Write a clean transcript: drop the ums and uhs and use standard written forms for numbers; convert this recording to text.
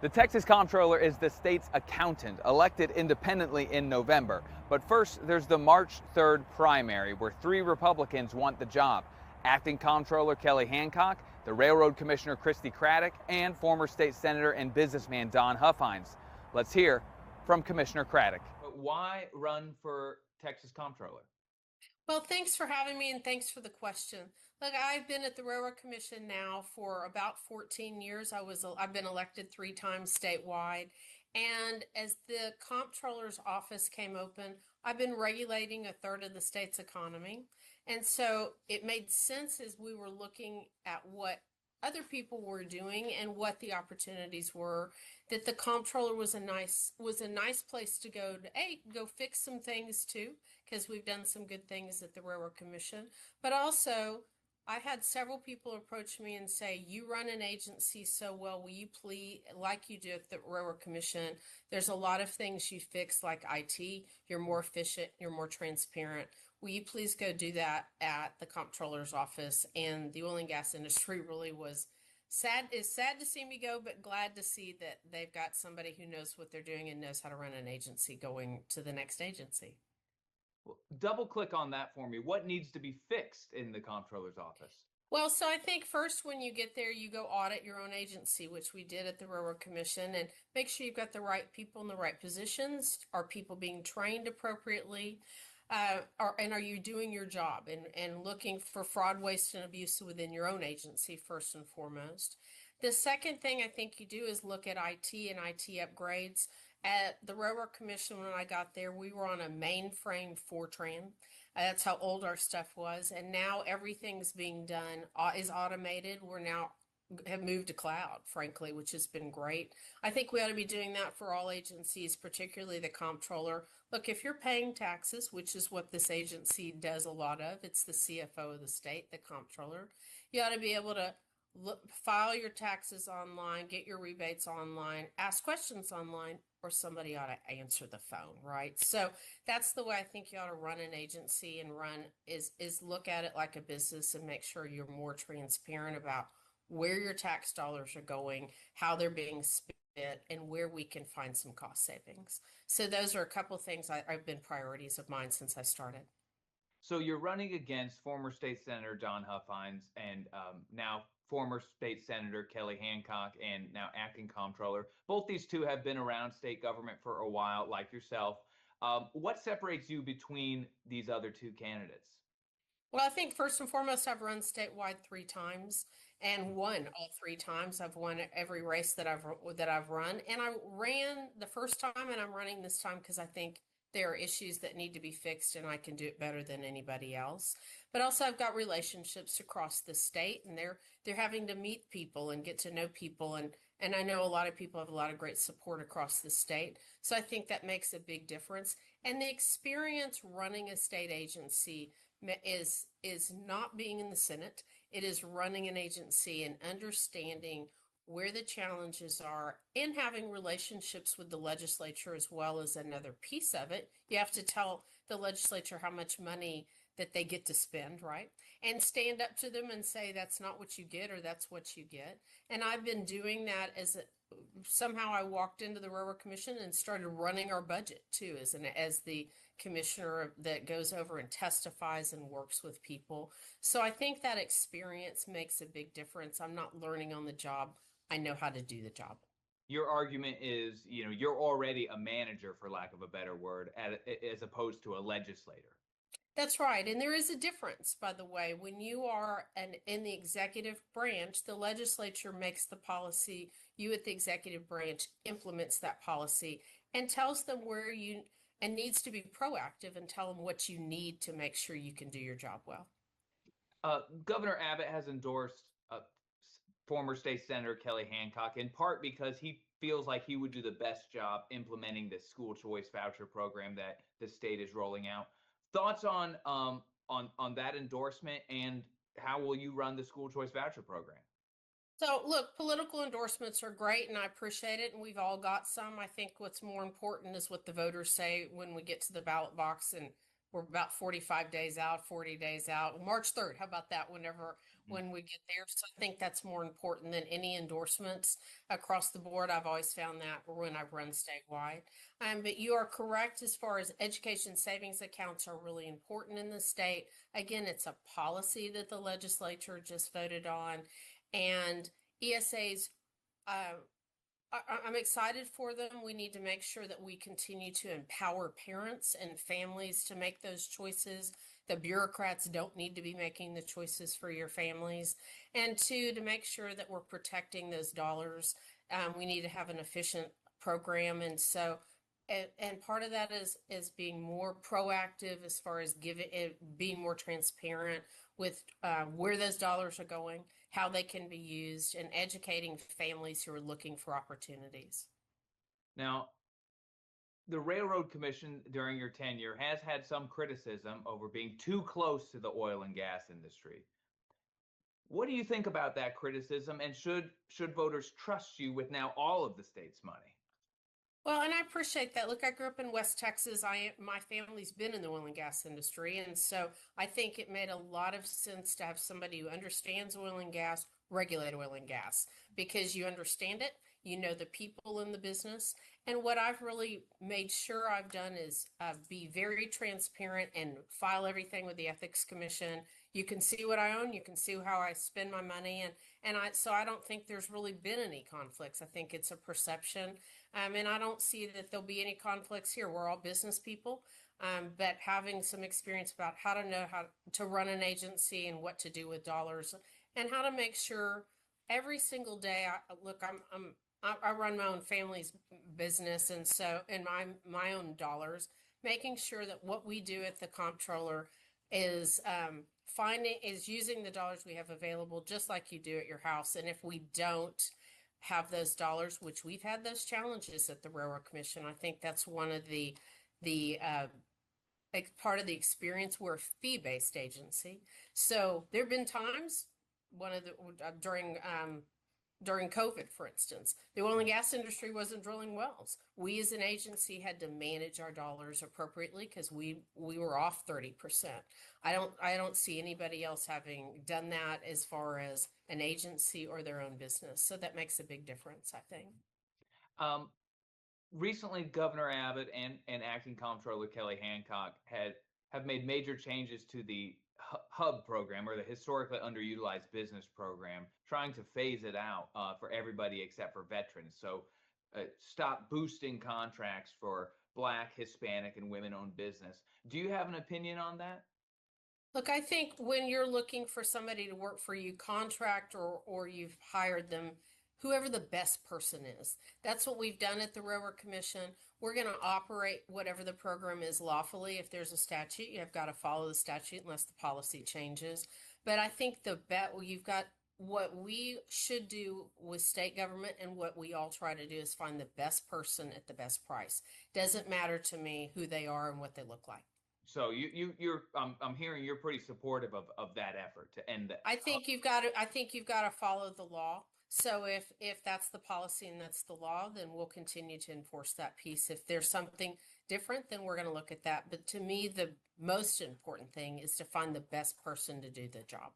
The Texas Comptroller is the state's accountant, elected independently in November. But first, there's the March 3rd primary, where 3 Republicans want the job: Acting Comptroller Kelly Hancock, the Railroad Commissioner Christi Craddick, and former State Senator and businessman Don Huffines. Let's hear from Commissioner Craddick. Why run for Texas Comptroller? Well, thanks for having me and thanks for the question. Look, I've been at the Railroad Commission now for about 14 years. I've been elected 3 times statewide. And as the comptroller's office came open, I've been regulating a third of the state's economy. And so it made sense as we were looking at what other people were doing and what the opportunities were, that the comptroller was a nice place to go fix some things too, because we've done some good things at the Railroad Commission. But also, I had several people approach me and say, "You run an agency so well, will you please, like you do at the Railroad Commission, there's a lot of things you fix like IT, you're more efficient, you're more transparent. Will you please go do that at the comptroller's office?" And the oil and gas industry really was sad to see me go, but glad to see that they've got somebody who knows what they're doing and knows how to run an agency going to the next agency. Well, double click on that for me. What needs to be fixed in the Comptroller's office? Well, so I think first when you get there, you go audit your own agency, which we did at the Railroad Commission, and make sure you've got the right people in the right positions. Are people being trained appropriately? And are you doing your job and looking for fraud, waste, and abuse within your own agency first and foremost? The second thing I think you do is look at IT and IT upgrades. At the Railroad Commission, when I got there, we were on a mainframe Fortran. That's how old our stuff was. And now everything's being done, is automated. We're now have moved to cloud, frankly, which has been great. I think we ought to be doing that for all agencies, particularly the comptroller. Look, if you're paying taxes, which is what this agency does a lot of, it's the CFO of the state, the comptroller, you ought to be able to file your taxes online, get your rebates online, ask questions online, or somebody ought to answer the phone, right? So that's the way I think you ought to run an agency and is look at it like a business and make sure you're more transparent about where your tax dollars are going, how they're being spent, and where we can find some cost savings. So those are a couple of things I've been priorities of mine since I started. So you're running against former State Senator Don Huffines and now former State Senator Kelly Hancock and now acting comptroller. Both these two have been around state government for a while, like yourself. What separates you between these other 2 candidates? Well, I think first and foremost, I've run statewide 3 times and won all 3 times. I've won every race that I've run, and I ran the first time, and I'm running this time because I think there are issues that need to be fixed, and I can do it better than anybody else. But also, I've got relationships across the state, and they're having to meet people and get to know people, and I know a lot of people have a lot of great support across the state. So I think that makes a big difference. And the experience running a state agency is not being in the Senate. It is running an agency and understanding where the challenges are and having relationships with the legislature as well as another piece of it. You have to tell the legislature how much money that they get to spend, right? And stand up to them and say, that's not what you get or that's what you get. And I've been doing that somehow I walked into the Railroad Commission and started running our budget too, as the commissioner that goes over and testifies and works with people. So I think that experience makes a big difference. I'm not learning on the job. I know how to do the job. Your argument is, you're already a manager, for lack of a better word, as opposed to a legislator. That's right. And there is a difference, by the way. When you are in the executive branch, the legislature makes the policy. You at the executive branch implements that policy and tells them and needs to be proactive and tell them what you need to make sure you can do your job well. Governor Abbott has endorsed former State Senator Kelly Hancock, in part because he feels like he would do the best job implementing the school choice voucher program that the state is rolling out. Thoughts on that endorsement, and how will you run the school choice voucher program? So, look, political endorsements are great, and I appreciate it, and we've all got some. I think what's more important is what the voters say when we get to the ballot box, and we're about 45 days out, 40 days out. March 3rd, how about that? when we get there. So I think that's more important than any endorsements across the board. I've always found that when I've run statewide. But you are correct as far as education savings accounts are really important in the state. Again, it's a policy that the legislature just voted on, and ESAs. I'm excited for them. We need to make sure that we continue to empower parents and families to make those choices. The bureaucrats don't need to be making the choices for your families. And two, to make sure that we're protecting those dollars. We need to have an efficient program. And so, and part of that is being more proactive as far as being more transparent with where those dollars are going, how they can be used, and educating families who are looking for opportunities. Now, the Railroad Commission during your tenure has had some criticism over being too close to the oil and gas industry. What do you think about that criticism, and should voters trust you with now all of the state's money? Well, and I appreciate that. Look, I grew up in West Texas. My family's been in the oil and gas industry, and so I think it made a lot of sense to have somebody who understands oil and gas regulate oil and gas, because you understand it, you know the people in the business. And what I've really made sure I've done is be very transparent and file everything with the Ethics Commission. You can see what I own, you can see how I spend my money, so I don't think there's really been any conflicts. I think it's a perception. And I don't see that there'll be any conflicts here. We're all business people, but having some experience about how to know how to run an agency and what to do with dollars, and how to make sure every single day. I run my own family's business, and so in my own dollars, making sure that what we do at the Comptroller is using the dollars we have available, just like you do at your house. And if we don't have those dollars, which we've had those challenges at the Railroad Commission, I think that's one of the part of the experience. We're a fee-based agency, so there have been times during COVID, for instance, the oil and gas industry wasn't drilling wells. We as an agency had to manage our dollars appropriately because we were off 30%. I don't see anybody else having done that as far as an agency or their own business. So that makes a big difference, I think. Recently, Governor Abbott and Acting Comptroller Kelly Hancock have made major changes to the HUB program, or the historically underutilized business program, trying to phase it out for everybody except for veterans. So stop boosting contracts for Black, Hispanic, and women-owned business. Do you have an opinion on that? Look, I think when you're looking for somebody to work for you, contract or you've hired them, whoever the best person is. That's what we've done at the Railroad Commission. We're going to operate whatever the program is lawfully. If there's a statute, you've got to follow the statute unless the policy changes. But I think you've got what we should do with state government, and what we all try to do is find the best person at the best price. Doesn't matter to me who they are and what they look like. So I'm hearing you're pretty supportive of that effort to end that. I think you've got to follow the law. So if that's the policy and that's the law, then we'll continue to enforce that piece. If there's something different, then we're going to look at that. But to me, the most important thing is to find the best person to do the job.